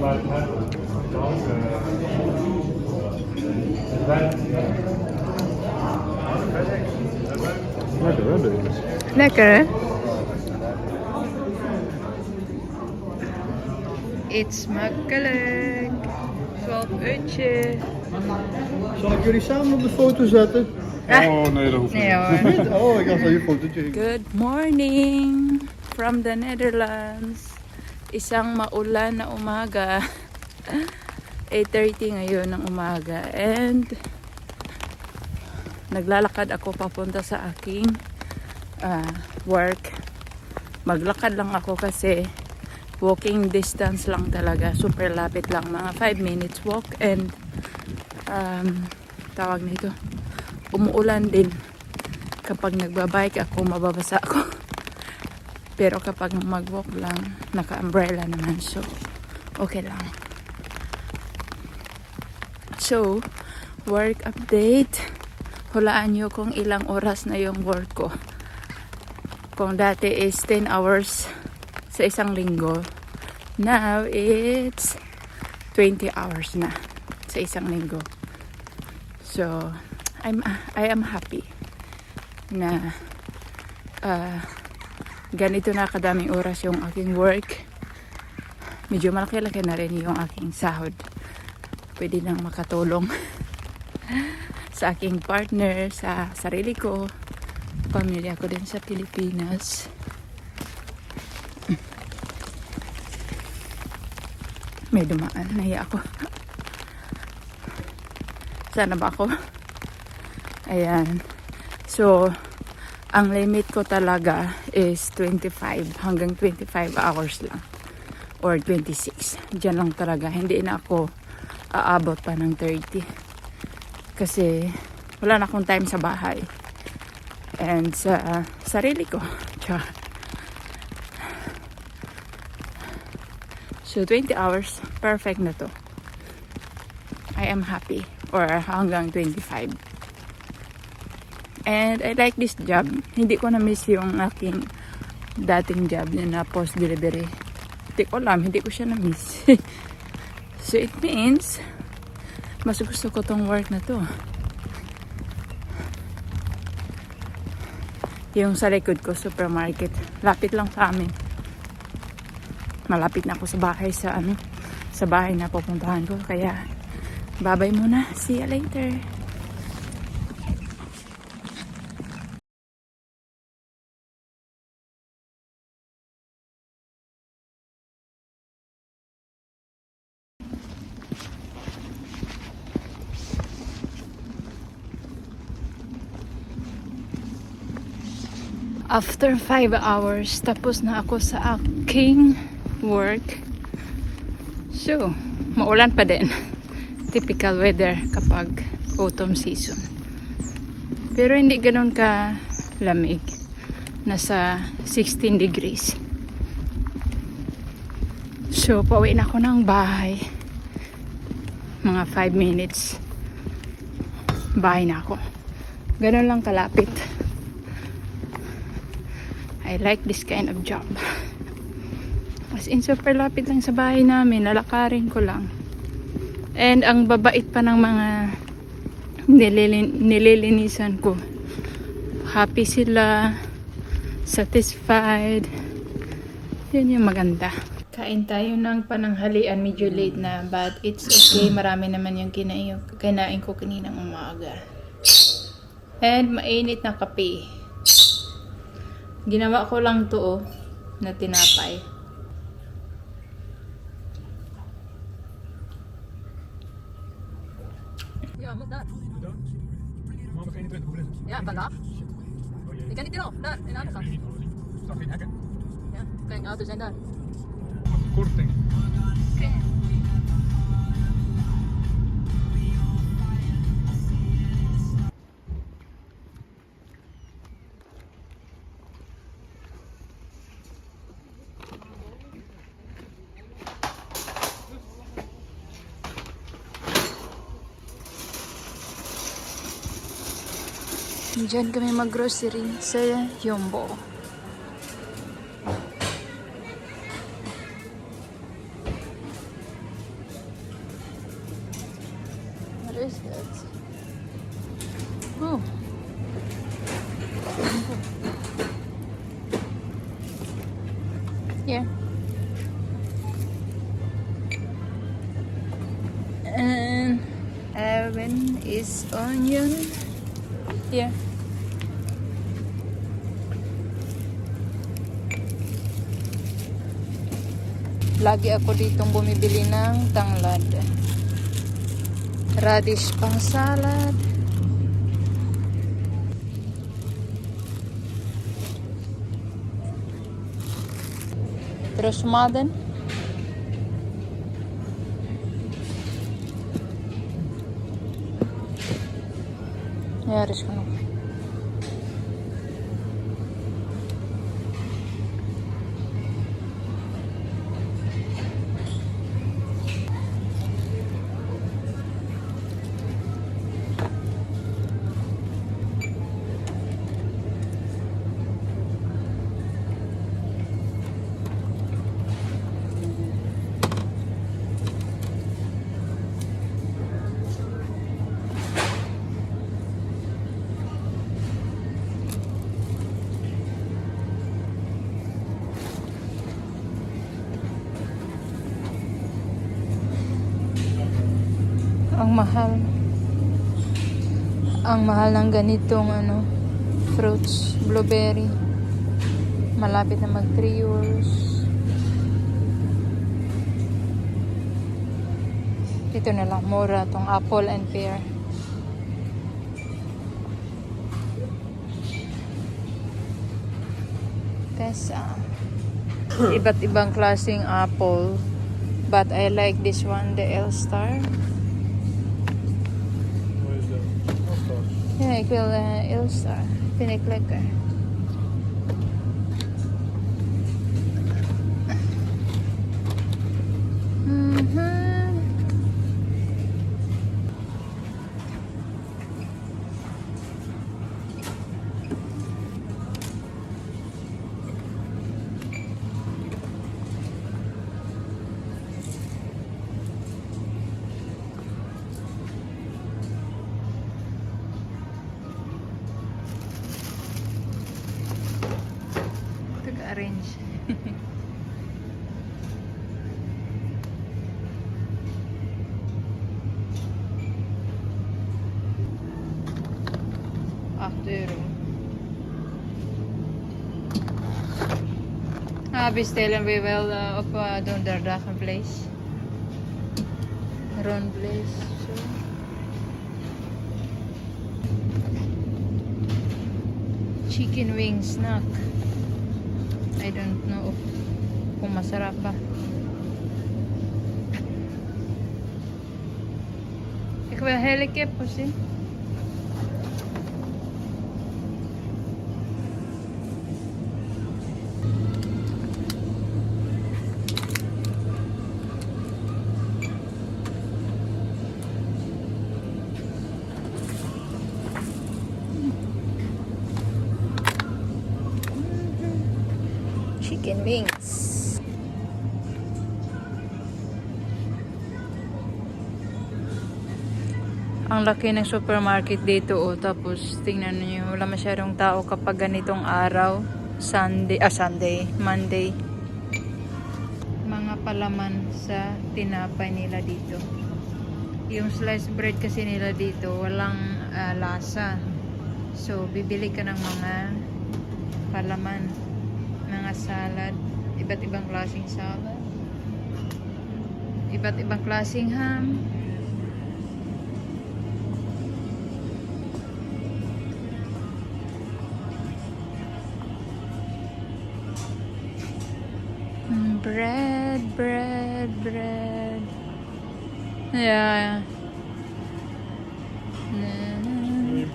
Lekker hè, deze? Lekker hè? Eet smakelijk. 12 uurtje. Zal ik jullie samen op de foto zetten? Oh nee, dat hoeft niet. Nee hoor. Oh, ik had al je fotootje. Good morning from the Netherlands. Isang maulan na umaga. 8:30 ngayon ng umaga. And naglalakad ako papunta sa aking work. Maglakad lang ako kasi walking distance lang talaga. Super lapit lang. Mga 5 minutes walk. And tawag nito, umuulan din. Kapag nagbabike ako, mababasa ako. Pero kapag mag-walk lang, naka-umbrella naman. So, okay lang. So, work update. Hulaan nyo kung ilang oras na yung work ko. Kung dati is 10 hours sa isang linggo, now it's 20 hours na sa isang linggo. So, I am happy na ganito na kadaming oras yung aking work. Medyo malaki-laki na rin yung aking sahod. Pwede nang makatulong sa aking partner, sa sarili ko, pamilya ko din sa Pilipinas. May dumaan, nahiya ako. Sana ba ako? Ayan. So, ang limit ko talaga is 25 hanggang 25 hours lang. Or 26. Diyan lang talaga. Hindi na ako aabot pa ng 30. Kasi wala na akong time sa bahay. And sa sarili ko. So 20 hours, perfect na to. I am happy. Or hanggang 25. And I like this job. Hindi ko na-miss yung aking dating job na post delivery. Hindi ko alam, hindi ko siya na-miss. So it means mas gusto ko tong work na to. Yung sa likod ko, supermarket. Lapit lang sa amin. Malapit na ako sa bahay sa bahay na pupuntahan ko. Kaya, bye-bye muna. See you later. After 5 hours, tapos na ako sa aking work. So, maulan pa din. Typical weather kapag autumn season. Pero hindi ganoon ka lamig. Nasa 16 degrees. So, pauwi na ako ng bahay. Mga 5 minutes. Bahay na ako. Ganon lang kalapit. I like this kind of job. As in, super lapit lang sa bahay namin. Lalakarin ko lang. And ang babait pa ng mga nililinisan ko. Happy sila. Satisfied. Yun yung maganda. Kain tayo ng pananghalian. Medyo late na. But it's okay. Marami naman yung kinain ko kaninang umaga. And mainit na kape. Ginawa ko lang to na tinapay. Ja, moet daar. Ja, vandaag. Ik kan niet erop, daar, in de andere kant. Staat geen hekken? Ja, kijk, auto's zijn daar. Korting. Okay. Diyan kami mag-grocery sa Jumbo. is that? Oh. Here. And Evan is onion. Here. Lagi ako ditong bumibili ng tanglad. Radish pang salad. Terus sumadan. Ya, harus kena. Ang mahal ng ganitong fruits, blueberry. Malapit na mag 3 years. Ito na lang mura tong apple and pear. Tessa. Iba't ibang klaseng apple, but I like this one, the L-Star. Ja, ik wil L-Star. Vind ik lekker. Arrange. €8. Bestellen we wel op donderdag een vlees. Rond vlees. Zo. Chicken wing snack. I don't know kung masarap ba. Ik wil hele kip zien. Chicken wings. Ang laki ng supermarket dito tapos tingnan niyo wala masyadong tao kapag ganitong araw, Monday. Mga palaman sa tinapay nila dito. Yung sliced bread kasi nila dito walang lasa. So bibili ka ng mga palaman. Mga salad, iba't ibang klaseng salad, iba't ibang klaseng ham. Bread. Ja.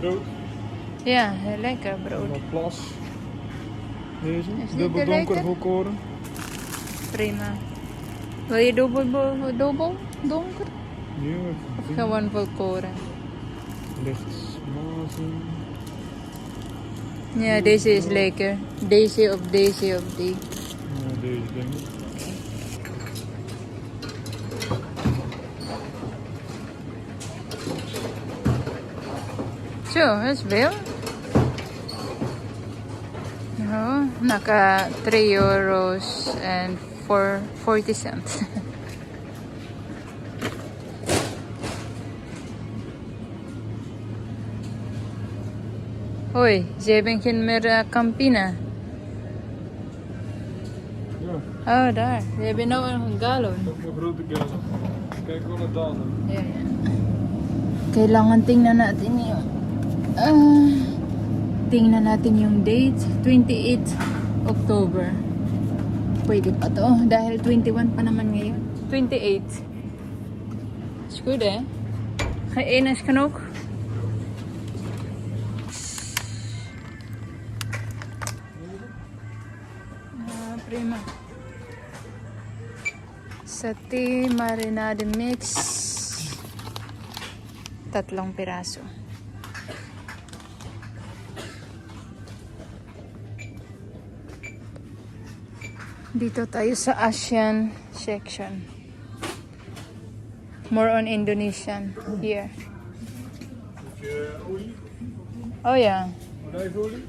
Brood? Ja, lekker brood. Wat plas. Deze, Is niet dubbel te donker lekker? volkoren. Prima. Wil je dubbel donker? Ja, Of gewoon volkoren? licht mazen. Ja, deze is lekker. Deze of die. Ja, deze denk ik. Zo, dat is veel. No, naka 3 euros and 40 cents. Hoi, ze hebben geen meer Campina. Ja, Oh, daar. Ze hebben nou een galon. dat is een grote gallon. Kijk wel naar dan. Yeah, yeah. Kailangan tingnan natin yung tingnan natin yung date, 28 October. Pwede pa to dahil 21 pa naman ngayon. 28. Is goed hè? Ga je enes kan ook? Prima. Sati marinade mix. 3 piraso. Dito tayo sa Asian section. More on Indonesian here. Heb je olie? Oh yeah. Olijfolie?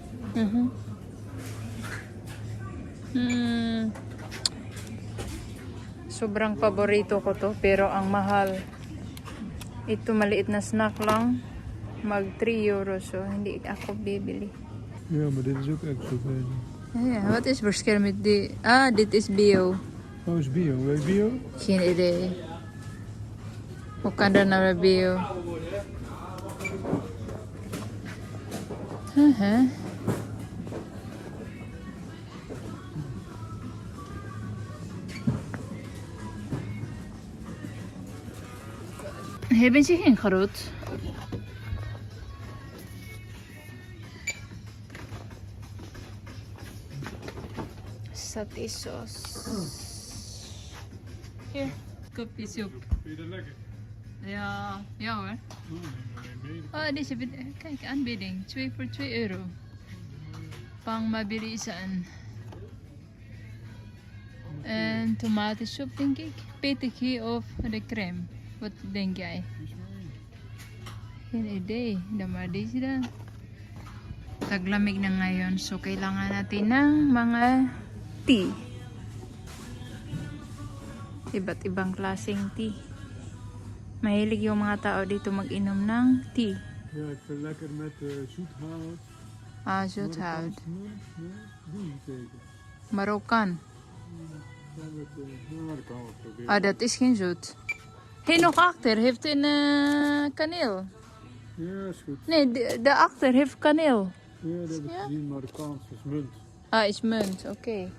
Sobrang paborito ko to pero ang mahal. Ito maliit na snack lang. Mag 3 euros so hindi ako bibili. Ja, maar dit is ook extra bezig. Ja, wat is verschil met die? Ah, dit is bio. Oh, is bio. Weet je bio? Geen idee. Hoe kan dat nou weer bio? Hebben ze geen groot? Satay sauce. Hier, kopje soep. Vind je dat lekker? Ja, ja hoor. Nee. Oh, deze, kijk, aanbieding. 2 voor 2 euro. Pang mabilisan. En tomatensoep, denk ik. Peterkie of de crème. Wat denk jij? Geen idee. Dan maar deze dan. Taglamig na ngayon. So, kailangan natin ng mga tea. Iba't ibang klaseng tea. Mahilig yung mga tao dito mag-inom ng tea. Ja, ik vind lekker met zoethout. Ah, zoethout. Nee, die zeker. Marokkaan. Ja, met, dat kan wel proberen. Ah, dat is geen zoet. Hé, nog achter. Heeft een kaneel. Ja, is goed. Nee, de achter heeft kaneel. Ja, dat heb ik Ja? gezien, Marokkaans is munt. Ah, is munt. Oké.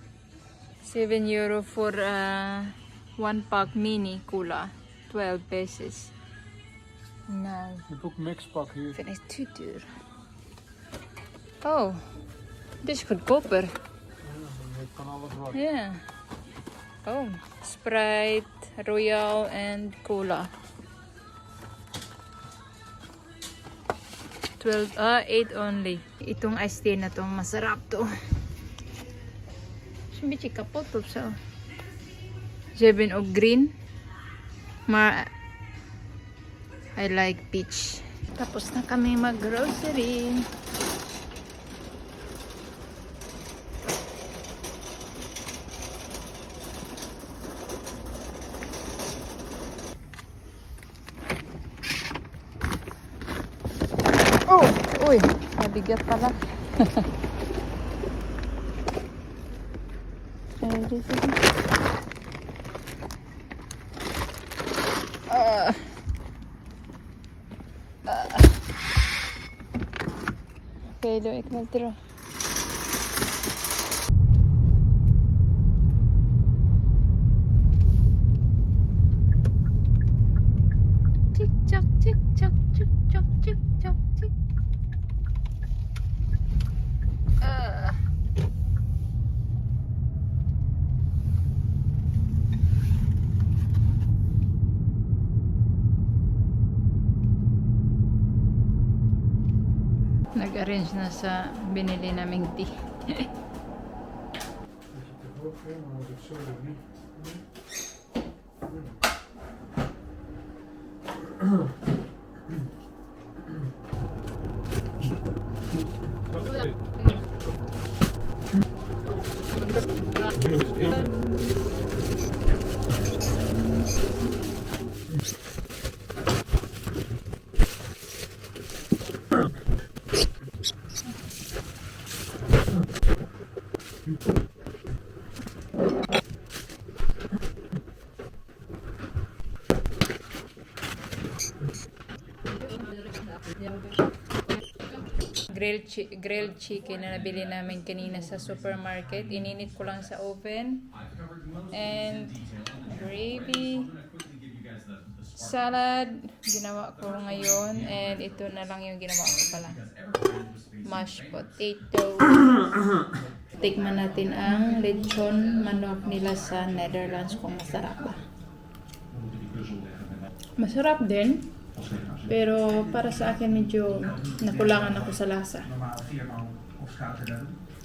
7 euro voor 1 pack mini cola. 12 pesos. Nou, Ik heb ook Maxpak hier. vind ik te duur. Oh, dit is goedkoper. Ja, je hebt van alles wat. Ja. Oh, Sprite, Royal en cola. 8 only. Itong iced tea na to, masarap to. Is een beetje kapot of zo. Ze hebben ook green. Maar I like peach. Tapos na kami mag-grocery. Oh! Uy! Mabigat pala. Oké, doe ik wel terug. Tik-tak, tik-tak, tik-tak, tik-tak, tik. Nag-arrange na sa binili naming tea. Maar dat zo niet. Grilled chicken na nabili namin kanina sa supermarket. Ininit ko lang sa oven. And gravy. Salad. Ginawa ko ngayon. And ito na lang yung ginawa ko pala. Mashed potato. Tikman natin ang lechon manok nila sa Netherlands kung masarap ba. Masarap din. Pero para sa akin medyo nakulangan ako sa lasa.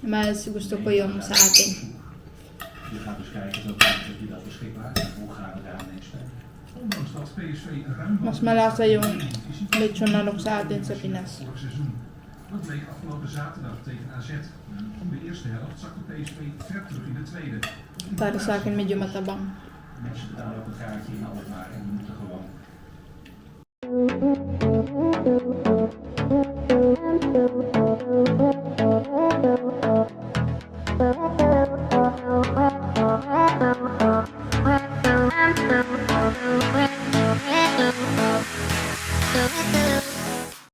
Mas gusto ko yung sa atin. Mas malasa yung lechon manok sa atin sa Pinas. Dat bleek afgelopen zaterdag tegen AZ. Om de eerste helft zakte PSV ver terug in de tweede. Para sa akin medyo matabang. Mensen betalen ook een gaatje in Alkmaar en we moeten gewoon. Thank you.